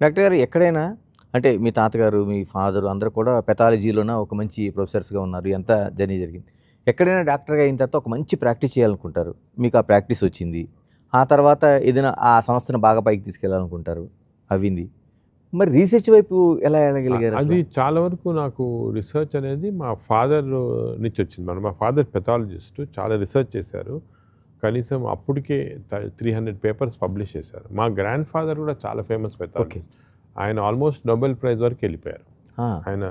Doctor గారు ఎక్కడైనా అంటే మీ తాతగారు, మీ ఫాదరు అందరూ కూడా పెథాలజీలోన ఒక మంచి ప్రొఫెసర్స్‌గా ఉన్నారు. ఎంత జర్నీ జరిగింది. ఎక్కడైనా డాక్టర్‌గా అయిన తర్వాత ఒక మంచి ప్రాక్టీస్ చేయాలనుకుంటారు. మీకు ఆ ప్రాక్టీస్ వచ్చింది. ఆ తర్వాత ఏదైనా ఆ సంస్థను బాగా పైకి తీసుకెళ్ళాలనుకుంటారు. అవ్వింది. మరి రీసెర్చ్ వైపు ఎలా అది ఎళ్ళగలిగారసల? చాలా వరకు నాకు రిసర్చ్ అనేది మా ఫాదర్ నుంచి వచ్చింది. మా ఫాదర్ పెథాలజిస్ట్ చాలా రిసర్చ్ చేశారు. కనీసం అప్పటికే 300 పేపర్స్ పబ్లిష్ చేశారు. మా గ్రాండ్ ఫాదర్ కూడా చాలా ఫేమస్ ఓకే. పెథాలజిస్ట్. ఆయన ఆల్మోస్ట్ నోబెల్ ప్రైజ్ వరకు వెళ్ళిపోయారు. ఆ! ఆయన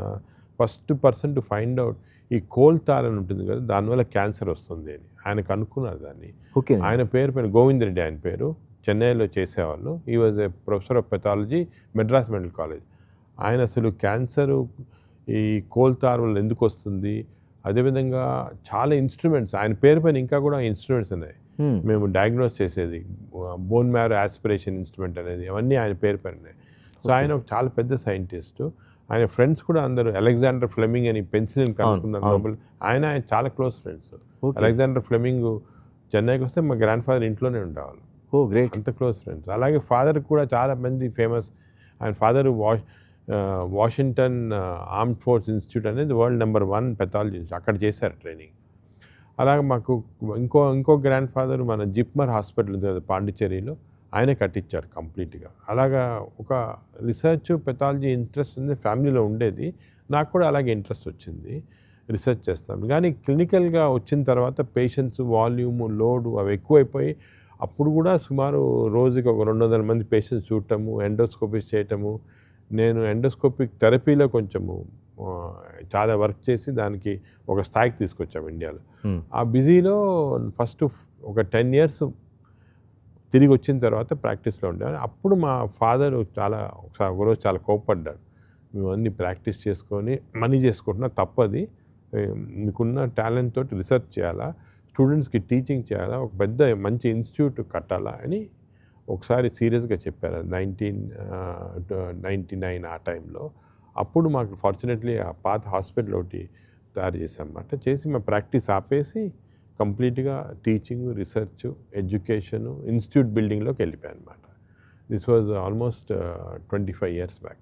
first person to find out ఈ కోల్ తార్ అని ఉంటుంది కదా! దానివల్ల క్యాన్సర్ వస్తుంది అని. ఆయన కనుక్కున్నారు దాన్ని. ఓకేనండి. ఆయన పేరు గోవింద్ రెడ్డి ఆయన పేరు. చెన్నైలో చేసేవాళ్ళు. హి was a professor of pathology Madras medical college. ఆయన అసలు క్యాన్సరు ఈ కోల్ తార్ వల్ల ఎందుకొస్తుంది? అదేవిధంగా చాలా ఇన్‌స్ట్రుమెంట్స్ ఆయన పేరు పైన ఇంకా కూడా ఇన్‌స్ట్రుమెంట్స్ ఉన్నాయి. హ్మ్. మేము డయాగ్నోస్ చేసేది. బోన్ మ్యారో యాస్పిరేషన్ ఇన్‌స్ట్రుమెంట్ అనేది అవన్నీ ఆయన పేరు పైన ఉన్నాయి. So, okay. ఆయన ఒక చాలా పెద్ద సైంటిస్టు. ఆయన ఫ్రెండ్స్ కూడా అందరూ అలెగ్జాండర్ ఫ్లెమింగ్ అని పెన్సిలిన్ కనుక్కున్నారు అవును. నోబెల్. ఆయన చాలా close friends. Okay. Alexander Fleming చెన్నైకొస్తే మా గ్రాండ్ ఫాదర్ ఇంట్లోనే ఉండేవాళ్ళు. ఓహ్! గ్రేట్. అంత క్లోజ్ ఫ్రెండ్స్. అలాగే ఫాదర్‌కి కూడా చాలా మంది ఫేమస్. ఆయన father Washington armed force institute అనేది వరల్డ్ నంబర్ 1 పెథాలజిస్ట్. అక్కడ చేశారు ట్రైనింగ్. అలాగే మాకు ఇంకో గ్రాండ్ ఫాదర్ మన జిప్మర్ హాస్పిటల్ ఉంది కదా పాండిచ్చేరిలో. ఆయనే కట్టించారు కంప్లీట్‌గా. అలాగా ఒక రిసర్చ్, పెథాలజీ ఇంట్రెస్ట్ అనేది ఫ్యామిలీలో ఉండేది. నాకు కూడా అలాగే ఇంట్రెస్ట్ వచ్చింది. రిసర్చ్ చేస్తాను. కానీ క్లినికల్‌గా వచ్చిన తర్వాత పేషెంట్స్ వాల్యూము, లోడు అవి ఎక్కువైపోయి అప్పుడు కూడా సుమారు రోజుకి ఒక 200 మంది పేషెంట్స్ చూడటము, ఎండోస్కోపీ చేయటము. నేను ఎండోస్కోపిక్ థెరపీలో కొంచెము చాలా వర్క్ చేసి దానికి ఒక స్థాయికి తీసుకొచ్చాము ఇండియాలో. హ్మ్. ఆ బిజీలో ఫస్ట్ ఒక 10 ఇయర్స్ తిరిగి వచ్చిన తర్వాత ప్రాక్టీస్‌లో ఉండేవాడిని. అప్పుడు మా ఫాదరు ఒకరోజు చాలా కోప్పడ్డాడు. "నువ్వు అన్నీ ప్రాక్టీస్ చేసుకొని మనీ చేసుకుంటున్నావు తప్పది. నీకున్న టాలెంట్ తోటి రిసర్చ్ చేయాలా, స్టూడెంట్స్‌కి టీచింగ్ చేయాలా, ఒక పెద్ద మంచి ఇన్‌స్టిట్యూట్ కట్టాలా" అని ఒకసారి సీరియస్‌గా చెప్పారు. 1999 ఆ టైంలో. అప్పుడు మాకు ఫార్చునేట్‌లీ ఆ పాత హాస్పిటల్ ఒకటి తయారు చేశామన్నమాట. చేసి మా ప్రాక్టీస్ ఆపేసి కంప్లీట్‌గా టీచింగ్, రిసర్చ్, ఎడ్యుకేషను, ఇన్‌స్టిట్యూట్ బిల్డింగ్‌లోకి వెళ్ళిపోయానన్నమాట. This was almost 25 years back.